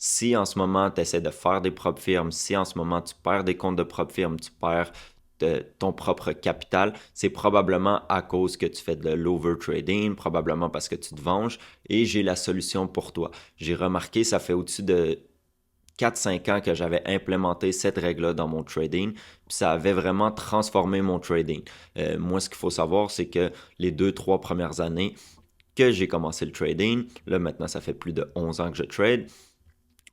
Si en ce moment tu essaies de faire des propres firmes, si en ce moment tu perds des comptes de propres firmes, tu perds ton propre capital, c'est probablement à cause que tu fais de l'overtrading, probablement parce que tu te venges, et j'ai la solution pour toi. J'ai remarqué, ça fait au-dessus de 4-5 ans que j'avais implémenté cette règle-là dans mon trading, puis ça avait vraiment transformé mon trading. Moi, ce qu'il faut savoir, c'est que les 2-3 premières années que j'ai commencé le trading, là maintenant ça fait plus de 11 ans que je trade,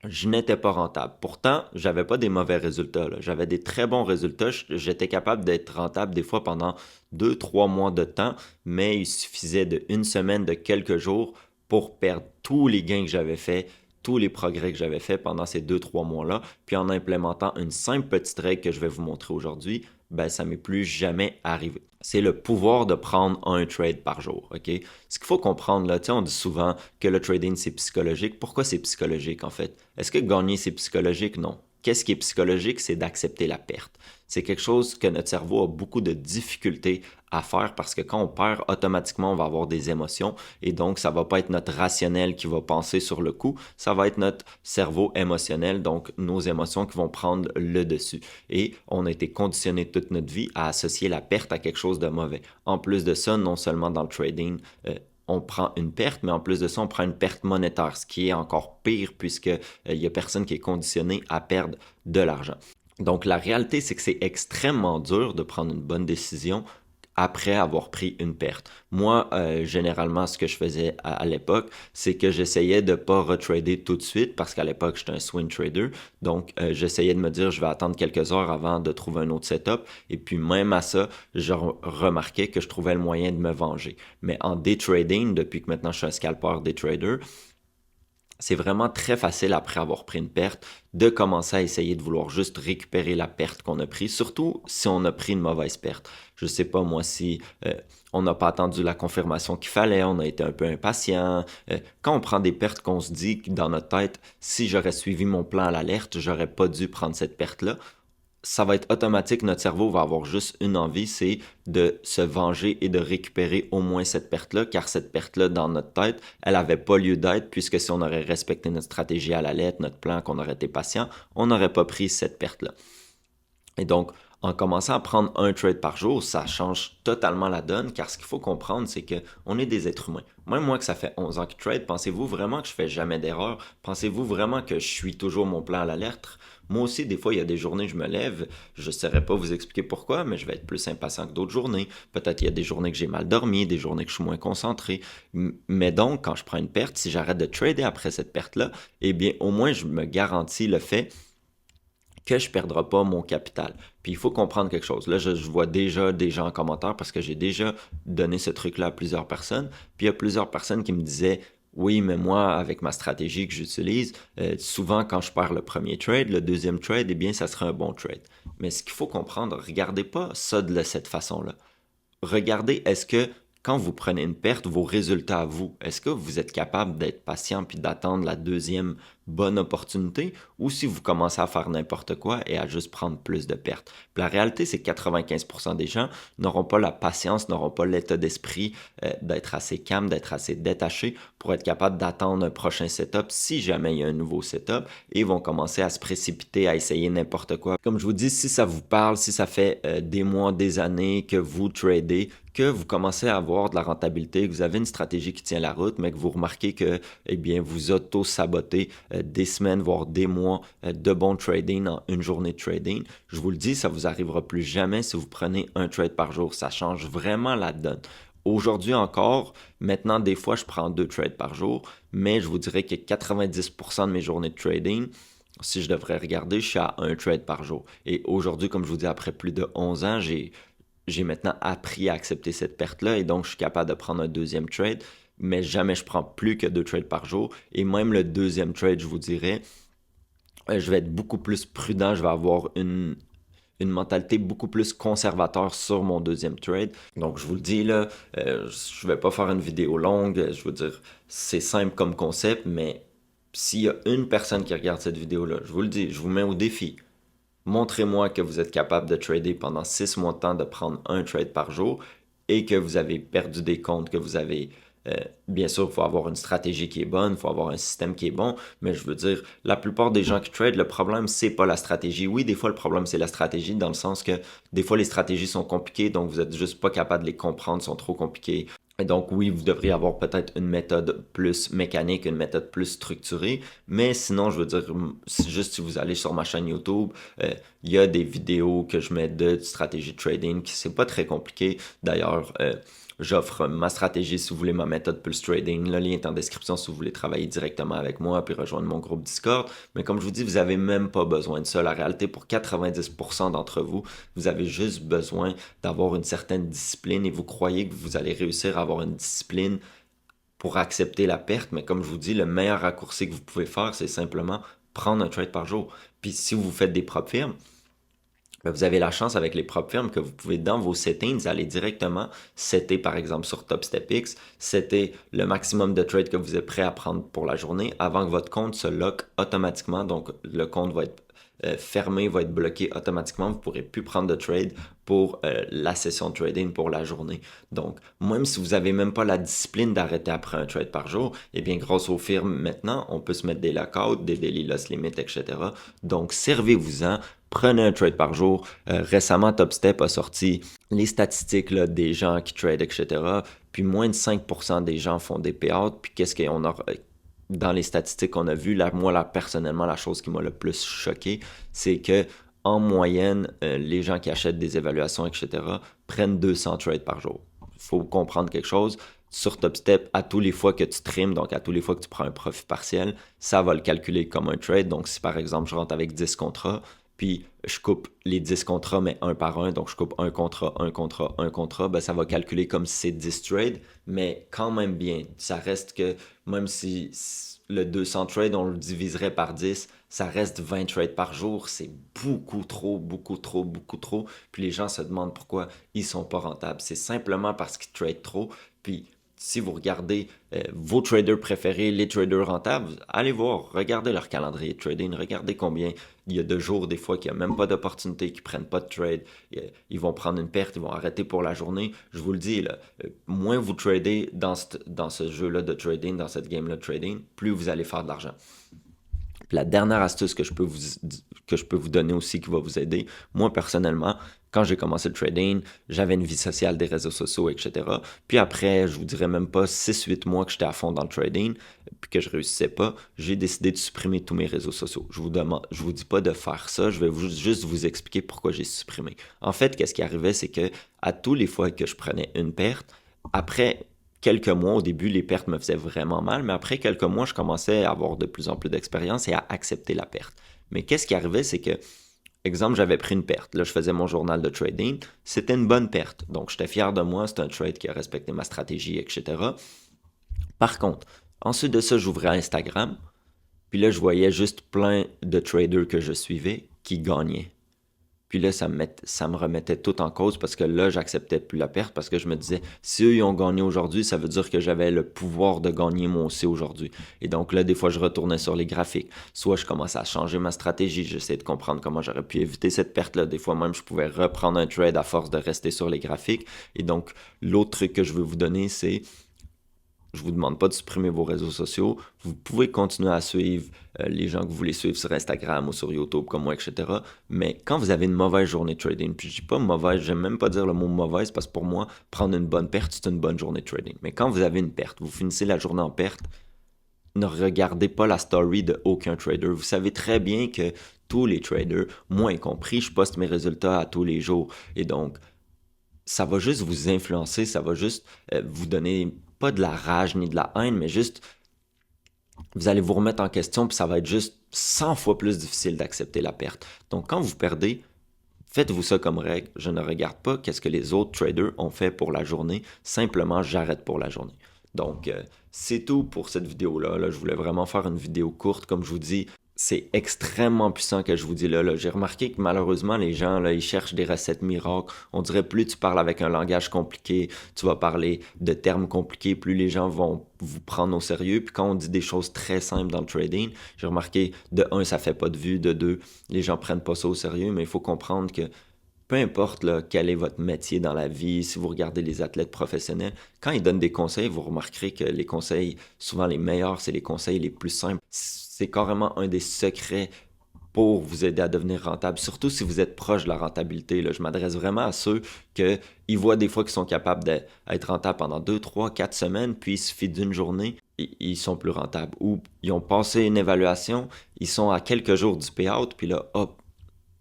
je n'étais pas rentable. Pourtant, j'avais pas des mauvais résultats, là. J'avais des très bons résultats. J'étais capable d'être rentable des fois pendant 2-3 mois de temps, mais il suffisait d'une semaine, de quelques jours pour perdre tous les gains que j'avais faits, tous les progrès que j'avais faits pendant ces 2-3 mois-là. Puis en implémentant une simple petite règle que je vais vous montrer aujourd'hui, ben ça m'est plus jamais arrivé. C'est le pouvoir de prendre un trade par jour, ok? Ce qu'il faut comprendre là, tu sais, on dit souvent que le trading c'est psychologique. Pourquoi c'est psychologique en fait? Est-ce que gagner c'est psychologique? Non. Qu'est-ce qui est psychologique? C'est d'accepter la perte. C'est quelque chose que notre cerveau a beaucoup de difficultés à faire parce que quand on perd, automatiquement, on va avoir des émotions et donc ça va pas être notre rationnel qui va penser sur le coup, ça va être notre cerveau émotionnel, donc nos émotions qui vont prendre le dessus. Et on a été conditionné toute notre vie à associer la perte à quelque chose de mauvais. En plus de ça, non seulement dans le trading, on prend une perte, mais en plus de ça, on prend une perte monétaire, ce qui est encore pire puisque il y a personne qui est conditionné à perdre de l'argent. Donc la réalité, c'est que c'est extrêmement dur de prendre une bonne décision après avoir pris une perte. Moi, généralement, ce que je faisais à l'époque, c'est que j'essayais de ne pas retrader tout de suite parce qu'à l'époque, j'étais un swing trader. Donc, j'essayais de me dire, je vais attendre quelques heures avant de trouver un autre setup. Et puis, même à ça, je remarquais que je trouvais le moyen de me venger. Mais en day trading, depuis que maintenant je suis un scalper day trader, c'est vraiment très facile après avoir pris une perte de commencer à essayer de vouloir juste récupérer la perte qu'on a prise, surtout si on a pris une mauvaise perte. Je sais pas moi si on n'a pas attendu la confirmation qu'il fallait, on a été un peu impatient. Quand on prend des pertes qu'on se dit dans notre tête, si j'aurais suivi mon plan à l'alerte, j'aurais pas dû prendre cette perte-là, ça va être automatique, notre cerveau va avoir juste une envie, c'est de se venger et de récupérer au moins cette perte-là, car cette perte-là, dans notre tête, elle n'avait pas lieu d'être, puisque si on aurait respecté notre stratégie à la lettre, notre plan, qu'on aurait été patient, on n'aurait pas pris cette perte-là. Et donc, en commençant à prendre un trade par jour, ça change totalement la donne, car ce qu'il faut comprendre, c'est que on est des êtres humains. Même moi que ça fait 11 ans que je trade, pensez-vous vraiment que je fais jamais d'erreur? Pensez-vous vraiment que je suis toujours mon plan à la lettre? Moi aussi, des fois, il y a des journées, je me lève, je ne saurais pas vous expliquer pourquoi, mais je vais être plus impatient que d'autres journées. Peut-être il y a des journées que j'ai mal dormi, des journées que je suis moins concentré. Mais donc, quand je prends une perte, si j'arrête de trader après cette perte-là, eh bien, au moins, je me garantis le fait que je ne perdrai pas mon capital. Puis il faut comprendre quelque chose. Là, je vois déjà des gens en commentaire parce que j'ai déjà donné ce truc-là à plusieurs personnes. Puis il y a plusieurs personnes qui me disaient, oui, mais moi, avec ma stratégie que j'utilise, souvent quand je perds le premier trade, le deuxième trade, eh bien, ça sera un bon trade. Mais ce qu'il faut comprendre, regardez pas ça de cette façon-là. Regardez, est-ce que quand vous prenez une perte, vos résultats à vous, est-ce que vous êtes capable d'être patient puis d'attendre la deuxième bonne opportunité ou si vous commencez à faire n'importe quoi et à juste prendre plus de pertes? Puis la réalité, c'est que 95% des gens n'auront pas la patience, n'auront pas l'état d'esprit d'être assez calme, d'être assez détaché pour être capable d'attendre un prochain setup si jamais il y a un nouveau setup et vont commencer à se précipiter, à essayer n'importe quoi. Comme je vous dis, si ça vous parle, si ça fait des mois, des années que vous tradez, que vous commencez à avoir de la rentabilité, que vous avez une stratégie qui tient la route, mais que vous remarquez que, eh bien, vous auto-sabotez des semaines, voire des mois de bon trading en une journée de trading, je vous le dis, ça vous arrivera plus jamais si vous prenez un trade par jour. Ça change vraiment la donne. Aujourd'hui encore, maintenant, des fois, je prends 2 trades par jour, mais je vous dirais que 90% de mes journées de trading, si je devrais regarder, je suis à un trade par jour. Et aujourd'hui, comme je vous dis, après plus de 11 ans, j'ai maintenant appris à accepter cette perte-là et donc je suis capable de prendre un deuxième trade, mais jamais je prends plus que 2 trades par jour. Et même le deuxième trade, je vous dirais, je vais être beaucoup plus prudent, je vais avoir une mentalité beaucoup plus conservateur sur mon deuxième trade. Donc je vous le dis là, je vais pas faire une vidéo longue, je veux dire, c'est simple comme concept, mais s'il y a une personne qui regarde cette vidéo-là, je vous le dis, je vous mets au défi. Montrez-moi que vous êtes capable de trader pendant 6 mois de temps, de prendre un trade par jour et que vous avez perdu des comptes, que vous avez Bien sûr, il faut avoir une stratégie qui est bonne, il faut avoir un système qui est bon, mais je veux dire, la plupart des gens qui trade, le problème, c'est pas la stratégie. Oui, des fois, le problème, c'est la stratégie, dans le sens que des fois, les stratégies sont compliquées, donc vous êtes juste pas capable de les comprendre, sont trop compliquées. Et donc, oui, vous devriez avoir peut-être une méthode plus mécanique, une méthode plus structurée, mais sinon, je veux dire, c'est juste si vous allez sur ma chaîne YouTube, il y a des vidéos que je mets de stratégie de trading qui c'est pas très compliqué. D'ailleurs, j'offre ma stratégie si vous voulez ma méthode Pulse Trading. Le lien est en description si vous voulez travailler directement avec moi puis rejoindre mon groupe Discord. Mais comme je vous dis, vous n'avez même pas besoin de ça. La réalité, pour 90% d'entre vous, vous avez juste besoin d'avoir une certaine discipline et vous croyez que vous allez réussir à avoir une discipline pour accepter la perte. Mais comme je vous dis, le meilleur raccourci que vous pouvez faire, c'est simplement prendre un trade par jour. Puis si vous faites des propres firmes, vous avez la chance avec les propres firmes que vous pouvez, dans vos settings, aller directement setter, par exemple, sur TopStepX, setter le maximum de trades que vous êtes prêt à prendre pour la journée avant que votre compte se lock automatiquement. Donc, le compte va être fermé, va être bloqué automatiquement. Vous ne pourrez plus prendre de trade pour la session de trading pour la journée. Donc, même si vous n'avez même pas la discipline d'arrêter après un trade par jour, eh bien, grâce aux firmes maintenant, on peut se mettre des lockouts, des daily loss limits, etc. Donc, servez-vous-en. Prenez un trade par jour. Récemment, TopStep a sorti les statistiques là, des gens qui trade, etc. Puis moins de 5% des gens font des payouts. Puis qu'est-ce qu'on a dans les statistiques qu'on a vues, personnellement, la chose qui m'a le plus choqué, c'est que en moyenne, les gens qui achètent des évaluations, etc., prennent 200 trades par jour. Il faut comprendre quelque chose. Sur TopStep, à tous les fois que tu trimes, donc à tous les fois que tu prends un profit partiel, ça va le calculer comme un trade. Donc, si par exemple, je rentre avec 10 contrats, puis je coupe les 10 contrats, mais un par un, donc je coupe un contrat, un contrat, un contrat, ben ça va calculer comme si c'est 10 trades, mais quand même bien. Ça reste que, même si le 200 trades, on le diviserait par 10, ça reste 20 trades par jour, c'est beaucoup trop, beaucoup trop, beaucoup trop. Puis les gens se demandent pourquoi ils sont pas rentables. C'est simplement parce qu'ils tradent trop, puis si vous regardez vos traders préférés, les traders rentables, allez voir, regardez leur calendrier de trading, regardez combien il y a de jours des fois qu'il n'y a même pas d'opportunité, qu'ils ne prennent pas de trade, ils vont prendre une perte, ils vont arrêter pour la journée. Je vous le dis, là, moins vous tradez dans ce jeu-là de trading, dans cette game-là de trading, plus vous allez faire de l'argent. Puis la dernière astuce que je peux vous donner aussi qui va vous aider, moi personnellement, quand j'ai commencé le trading, j'avais une vie sociale, des réseaux sociaux, etc. Puis après, je vous dirais même pas 6-8 mois que j'étais à fond dans le trading, puis que je réussissais pas, j'ai décidé de supprimer tous mes réseaux sociaux. Je vous dis pas de faire ça, je vais juste vous expliquer pourquoi j'ai supprimé. En fait, qu'est-ce qui arrivait, c'est que à tous les fois que je prenais une perte, après quelques mois, au début, les pertes me faisaient vraiment mal, mais après quelques mois, je commençais à avoir de plus en plus d'expérience et à accepter la perte. Mais qu'est-ce qui arrivait, c'est que, exemple, j'avais pris une perte. Là, je faisais mon journal de trading. C'était une bonne perte. Donc, j'étais fier de moi. C'est un trade qui a respecté ma stratégie, etc. Par contre, ensuite de ça, j'ouvrais Instagram. Puis là, je voyais juste plein de traders que je suivais qui gagnaient. Puis là, ça me remettait tout en cause parce que là, j'acceptais plus la perte parce que je me disais, si eux, ils ont gagné aujourd'hui, ça veut dire que j'avais le pouvoir de gagner moi aussi aujourd'hui. Et donc là, des fois, je retournais sur les graphiques. Soit je commençais à changer ma stratégie, j'essayais de comprendre comment j'aurais pu éviter cette perte-là. Des fois même, je pouvais reprendre un trade à force de rester sur les graphiques. Et donc, l'autre truc que je veux vous donner, c'est je ne vous demande pas de supprimer vos réseaux sociaux. Vous pouvez continuer à suivre les gens que vous voulez suivre sur Instagram ou sur YouTube comme moi, etc. Mais quand vous avez une mauvaise journée de trading, puis je dis pas mauvaise, j'aime même pas dire le mot mauvaise parce que pour moi, prendre une bonne perte, c'est une bonne journée de trading. Mais quand vous avez une perte, vous finissez la journée en perte, ne regardez pas la story de aucun trader. Vous savez très bien que tous les traders, moi y compris, je poste mes résultats à tous les jours. Et donc, ça va juste vous influencer, ça va juste vous donner pas de la rage ni de la haine, mais juste vous allez vous remettre en question, puis ça va être juste 100 fois plus difficile d'accepter la perte. Donc quand vous perdez, faites-vous ça comme règle. Je ne regarde pas qu'est-ce que les autres traders ont fait pour la journée, simplement j'arrête pour la journée. Donc, c'est tout pour cette vidéo-là. Là, je voulais vraiment faire une vidéo courte, comme je vous dis. C'est extrêmement puissant que je vous dis là. J'ai remarqué que malheureusement, les gens, là, ils cherchent des recettes miracles. On dirait plus tu parles avec un langage compliqué, tu vas parler de termes compliqués, plus les gens vont vous prendre au sérieux. Puis quand on dit des choses très simples dans le trading, j'ai remarqué, de un, ça fait pas de vue, de deux, les gens prennent pas ça au sérieux, mais il faut comprendre que peu importe là, quel est votre métier dans la vie, si vous regardez les athlètes professionnels, quand ils donnent des conseils, vous remarquerez que les conseils, souvent les meilleurs, c'est les conseils les plus simples. C'est carrément un des secrets pour vous aider à devenir rentable, surtout si vous êtes proche de la rentabilité. Là. Je m'adresse vraiment à ceux que ils voient des fois qu'ils sont capables d'être rentables pendant 2, 3, 4 semaines, puis il suffit d'une journée, ils sont plus rentables. Ou ils ont passé une évaluation, ils sont à quelques jours du payout, puis là, hop,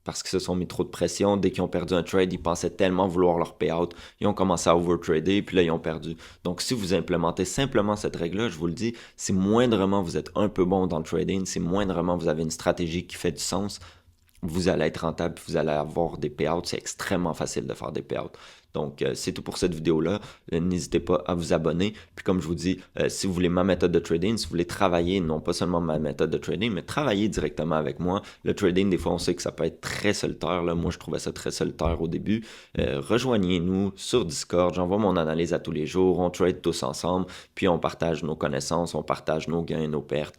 parce qu'ils se sont mis trop de pression. Dès qu'ils ont perdu un trade, ils pensaient tellement vouloir leur payout. Ils ont commencé à overtrader, puis là, ils ont perdu. Donc, si vous implémentez simplement cette règle-là, je vous le dis, si moindrement vous êtes un peu bon dans le trading, si moindrement vous avez une stratégie qui fait du sens, vous allez être rentable, vous allez avoir des payouts. C'est extrêmement facile de faire des payouts. Donc, c'est tout pour cette vidéo-là. N'hésitez pas à vous abonner. Puis, comme je vous dis, si vous voulez ma méthode de trading, si vous voulez travailler, non pas seulement ma méthode de trading, mais travailler directement avec moi. Le trading, des fois, on sait que ça peut être très solitaire. Là. Moi, je trouvais ça très solitaire au début. Rejoignez-nous sur Discord. J'envoie mon analyse à tous les jours. On trade tous ensemble. Puis, on partage nos connaissances, on partage nos gains, nos pertes.